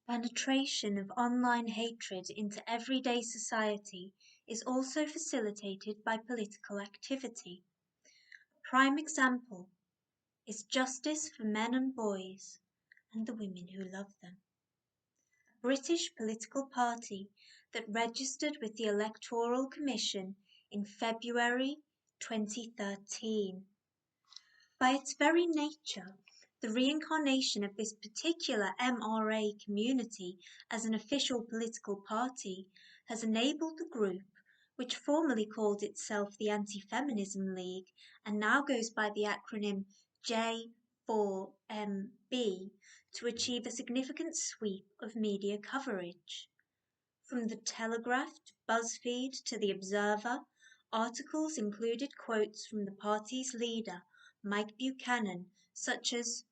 Penetration of online hatred into everyday society is also facilitated by political activity. A prime example is Justice for Men and Boys and the Women Who Love Them, a British political party that registered with the Electoral Commission in February 2013. By its very nature, the reincarnation of this particular MRA community as an official political party has enabled the group, which formerly called itself the Anti-Feminism League and now goes by the acronym J4MB, to achieve a significant sweep of media coverage. From The Telegraph to BuzzFeed to The Observer, articles included quotes from the party's leader, Mike Buchanan, such as,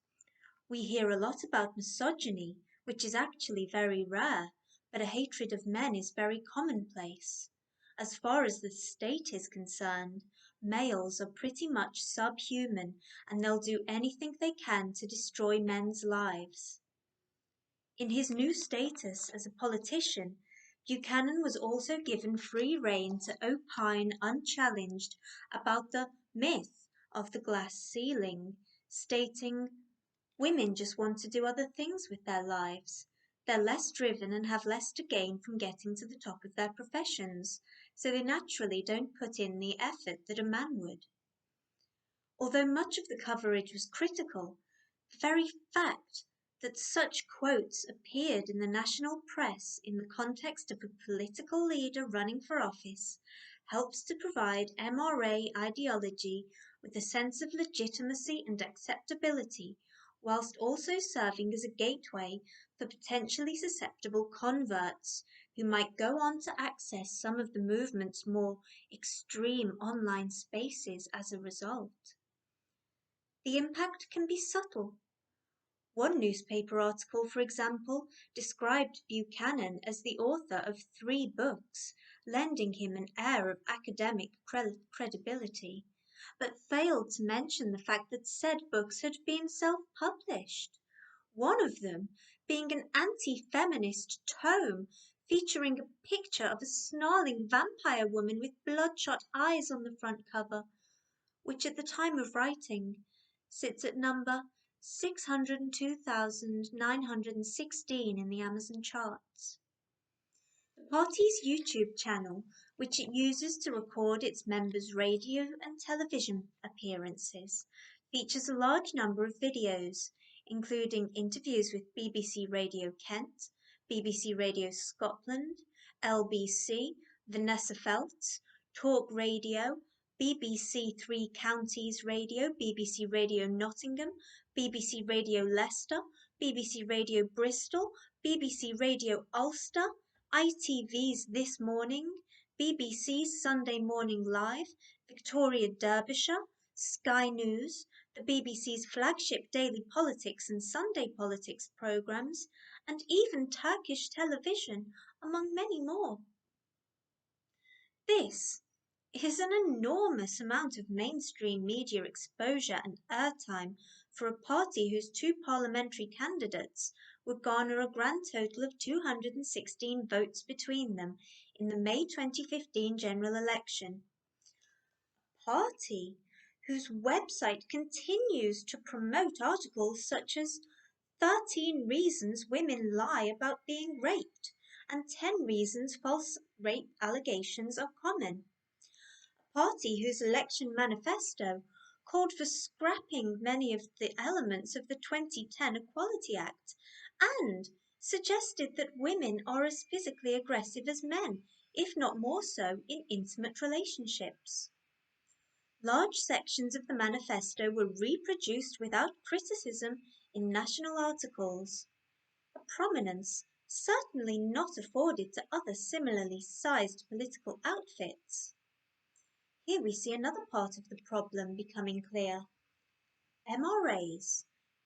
"We hear a lot about misogyny, which is actually very rare, but a hatred of men is very commonplace. As far as the state is concerned, males are pretty much subhuman and they'll do anything they can to destroy men's lives." In his new status as a politician, Buchanan was also given free rein to opine unchallenged about the myth of the glass ceiling, stating, "Women just want to do other things with their lives. They're less driven and have less to gain from getting to the top of their professions, so they naturally don't put in the effort that a man would." Although much of the coverage was critical, the very fact that such quotes appeared in the national press in the context of a political leader running for office helps to provide MRA ideology with a sense of legitimacy and acceptability, whilst also serving as a gateway for potentially susceptible converts who might go on to access some of the movement's more extreme online spaces as a result. The impact can be subtle. One newspaper article, for example, described Buchanan as the author of 3 books, lending him an air of academic credibility, but failed to mention the fact that said books had been self-published, one of them being an anti-feminist tome featuring a picture of a snarling vampire woman with bloodshot eyes on the front cover, which at the time of writing sits at number 602,916 in the Amazon charts. The party's YouTube channel, which it uses to record its members' radio and television appearances, features a large number of videos, including interviews with BBC Radio Kent, BBC Radio Scotland, LBC, Vanessa Feltz, Talk Radio, BBC Three Counties Radio, BBC Radio Nottingham, BBC Radio Leicester, BBC Radio Bristol, BBC Radio Ulster, ITV's This Morning, BBC's Sunday Morning Live, Victoria Derbyshire, Sky News, the BBC's flagship Daily Politics and Sunday Politics programmes, and even Turkish television, among many more. This is an enormous amount of mainstream media exposure and airtime for a party whose 2 parliamentary candidates would garner a grand total of 216 votes between them in the May 2015 general election. A party whose website continues to promote articles such as 13 reasons women lie about being raped and 10 reasons false rape allegations are common. Party whose election manifesto called for scrapping many of the elements of the 2010 Equality Act and suggested that women are as physically aggressive as men, if not more so, in intimate relationships. Large sections of the manifesto were reproduced without criticism in national articles, a prominence certainly not afforded to other similarly sized political outfits. Here we see another part of the problem becoming clear. MRAs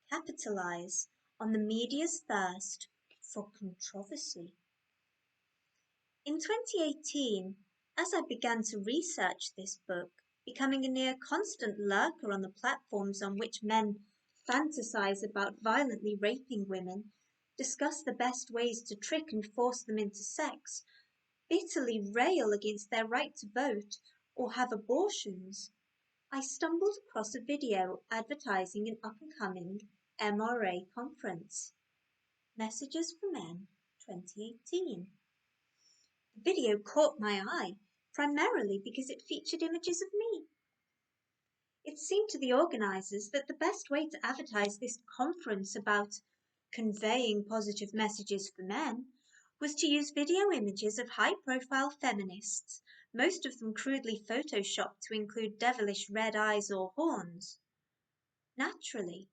capitalise on the media's thirst for controversy. In 2018, as I began to research this book, becoming a near constant lurker on the platforms on which men fantasize about violently raping women, discuss the best ways to trick and force them into sex, bitterly rail against their right to vote or have abortions, I stumbled across a video advertising an up-and-coming MRA conference, Messages for Men 2018. The video caught my eye, primarily because it featured images of me. It seemed to the organisers that the best way to advertise this conference about conveying positive messages for men was to use video images of high-profile feminists, most of them crudely photoshopped to include devilish red eyes or horns. Naturally,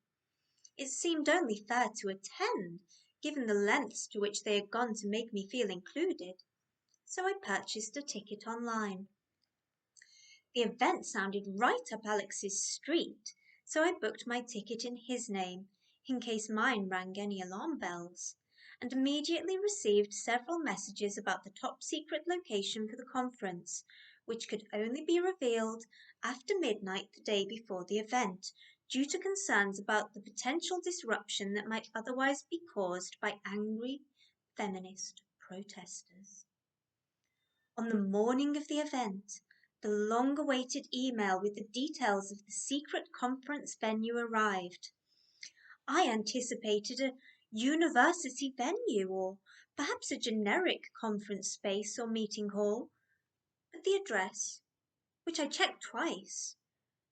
it seemed only fair to attend, given the lengths to which they had gone to make me feel included, so I purchased a ticket online. The event sounded right up Alex's street, so I booked my ticket in his name, in case mine rang any alarm bells, and immediately received several messages about the top-secret location for the conference, which could only be revealed after midnight the day before the event, due to concerns about the potential disruption that might otherwise be caused by angry feminist protesters. On the morning of the event, the long-awaited email with the details of the secret conference venue arrived. I anticipated a university venue or perhaps a generic conference space or meeting hall, but the address, which I checked twice,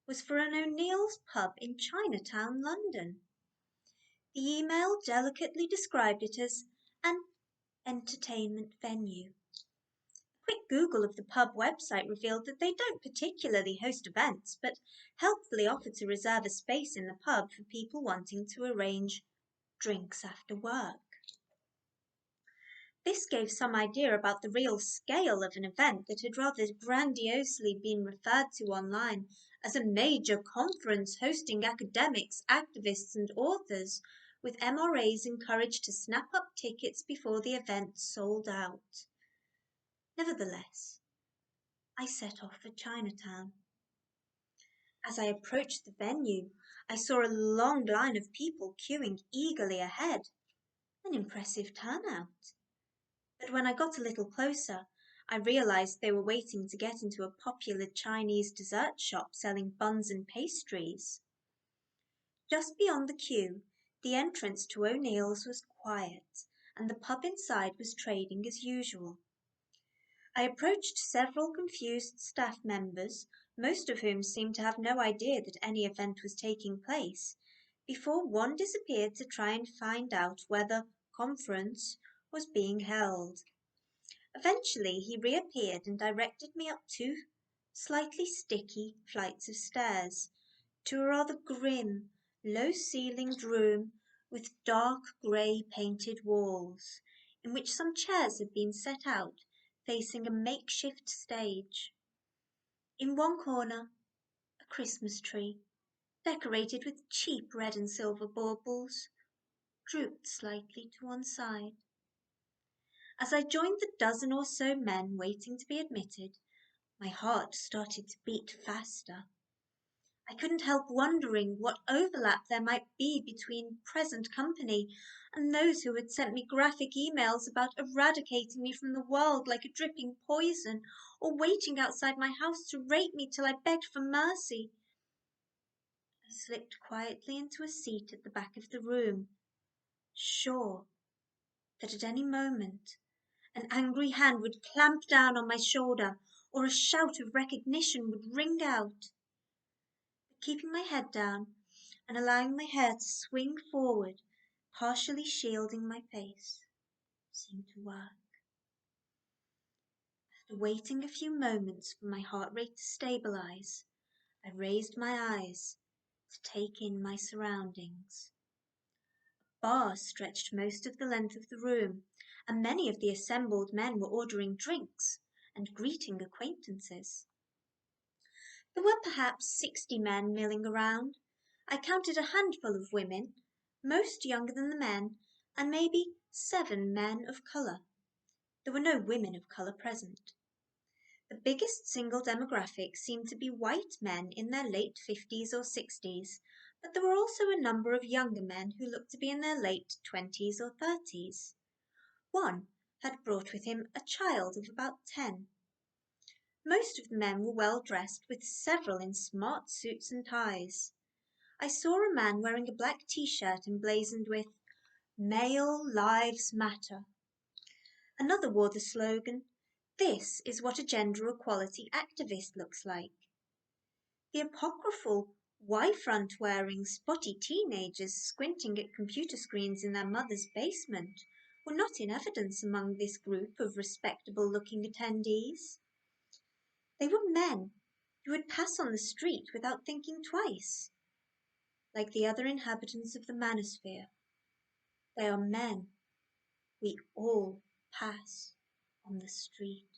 was for an O'Neill's pub in Chinatown, London. The email delicately described it as an entertainment venue. Quick Google of the pub website revealed that they don't particularly host events, but helpfully offer to reserve a space in the pub for people wanting to arrange drinks after work. This gave some idea about the real scale of an event that had rather grandiosely been referred to online as a major conference hosting academics, activists and authors, with MRAs encouraged to snap up tickets before the event sold out. Nevertheless, I set off for Chinatown. As I approached the venue, I saw a long line of people queuing eagerly ahead. An impressive turnout. But when I got a little closer, I realized they were waiting to get into a popular Chinese dessert shop selling buns and pastries. Just beyond the queue, the entrance to O'Neill's was quiet, and the pub inside was trading as usual. I approached several confused staff members, most of whom seemed to have no idea that any event was taking place, before one disappeared to try and find out whether conference was being held. Eventually he reappeared and directed me up two slightly sticky flights of stairs to a rather grim, low-ceilinged room with dark grey painted walls, in which some chairs had been set out facing a makeshift stage. In one corner, a Christmas tree, decorated with cheap red and silver baubles, drooped slightly to one side. As I joined the dozen or so men waiting to be admitted, my heart started to beat faster. I couldn't help wondering what overlap there might be between present company and those who had sent me graphic emails about eradicating me from the world like a dripping poison, or waiting outside my house to rape me till I begged for mercy. I slipped quietly into a seat at the back of the room, sure that at any moment an angry hand would clamp down on my shoulder, or a shout of recognition would ring out. Keeping my head down and allowing my hair to swing forward, partially shielding my face, seemed to work. After waiting a few moments for my heart rate to stabilize, I raised my eyes to take in my surroundings. A bar stretched most of the length of the room, and many of the assembled men were ordering drinks and greeting acquaintances. There were perhaps 60 men milling around. I counted a handful of women, most younger than the men, and maybe 7 men of colour. There were no women of colour present. The biggest single demographic seemed to be white men in their late 50s or 60s, but there were also a number of younger men who looked to be in their late 20s or 30s. One had brought with him a child of about 10. Most of the men were well dressed, with several in smart suits and ties. I saw a man wearing a black t-shirt emblazoned with "Male Lives Matter." Another wore the slogan, "This is what a gender equality activist looks like." The apocryphal Y-front-wearing spotty teenagers squinting at computer screens in their mother's basement were not in evidence among this group of respectable-looking attendees. They were men who would pass on the street without thinking twice. Like the other inhabitants of the manosphere, they are men. We all pass on the street.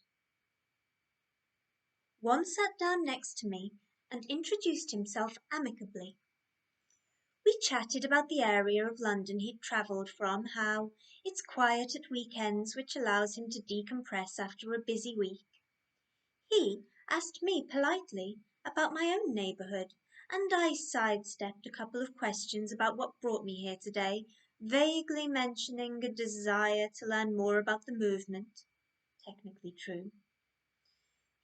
One sat down next to me and introduced himself amicably. We chatted about the area of London he'd travelled from, how it's quiet at weekends, which allows him to decompress after a busy week. He asked me politely about my own neighbourhood, and I sidestepped a couple of questions about what brought me here today, vaguely mentioning a desire to learn more about the movement. Technically true.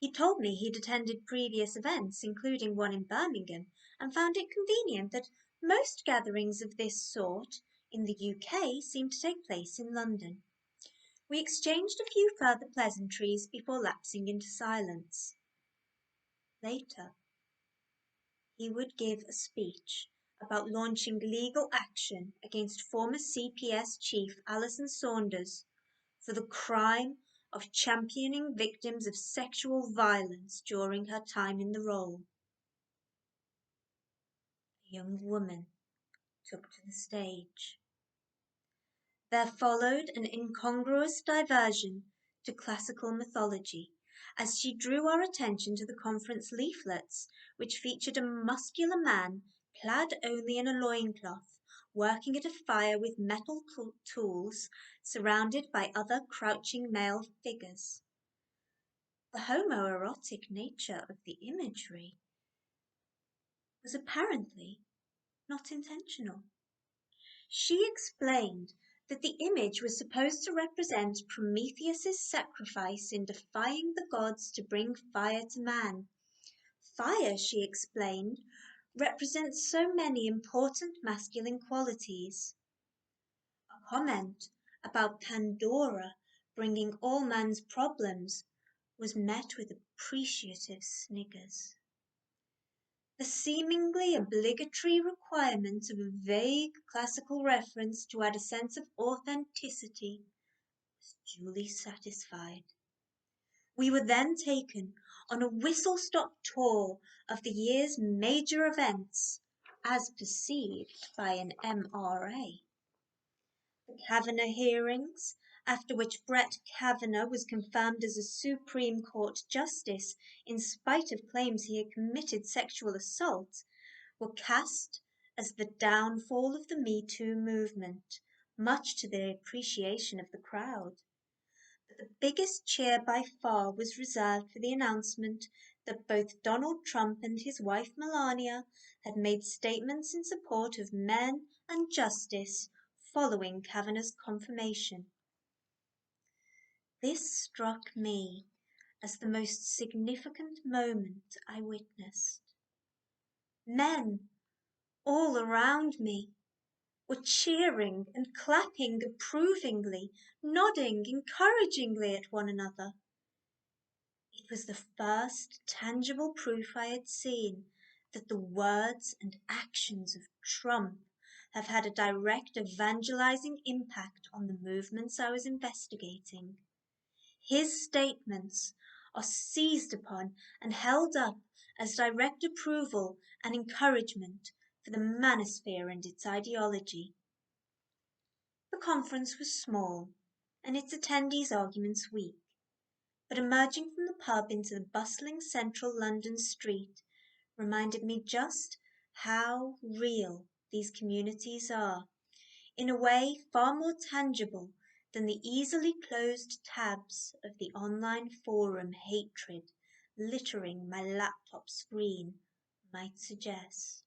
He told me he'd attended previous events, including one in Birmingham, and found it convenient that most gatherings of this sort in the UK seem to take place in London. We exchanged a few further pleasantries before lapsing into silence. Later, he would give a speech about launching legal action against former CPS chief Alison Saunders for the crime of championing victims of sexual violence during her time in the role. A young woman took to the stage. There followed an incongruous diversion to classical mythology as she drew our attention to the conference leaflets, which featured a muscular man clad only in a loincloth, working at a fire with metal tools, surrounded by other crouching male figures. The homoerotic nature of the imagery was apparently not intentional. She explained that the image was supposed to represent Prometheus's sacrifice in defying the gods to bring fire to man. Fire, she explained, represents so many important masculine qualities. A comment about Pandora bringing all man's problems was met with appreciative sniggers. The seemingly obligatory requirement of a vague classical reference to add a sense of authenticity was duly satisfied. We were then taken on a whistle-stop tour of the year's major events, as perceived by an MRA. The Kavanaugh hearings, after which Brett Kavanaugh was confirmed as a Supreme Court justice in spite of claims he had committed sexual assault, were cast as the downfall of the Me Too movement, much to the appreciation of the crowd. But the biggest cheer by far was reserved for the announcement that both Donald Trump and his wife Melania had made statements in support of men and justice following Kavanaugh's confirmation. This struck me as the most significant moment I witnessed. Men all around me were cheering and clapping approvingly, nodding encouragingly at one another. It was the first tangible proof I had seen that the words and actions of Trump have had a direct evangelizing impact on the movements I was investigating. His statements are seized upon and held up as direct approval and encouragement for the manosphere and its ideology. The conference was small, and its attendees' arguments weak, but emerging from the pub into the bustling central London street reminded me just how real these communities are, in a way far more tangible than the easily closed tabs of the online forum hatred littering my laptop screen might suggest.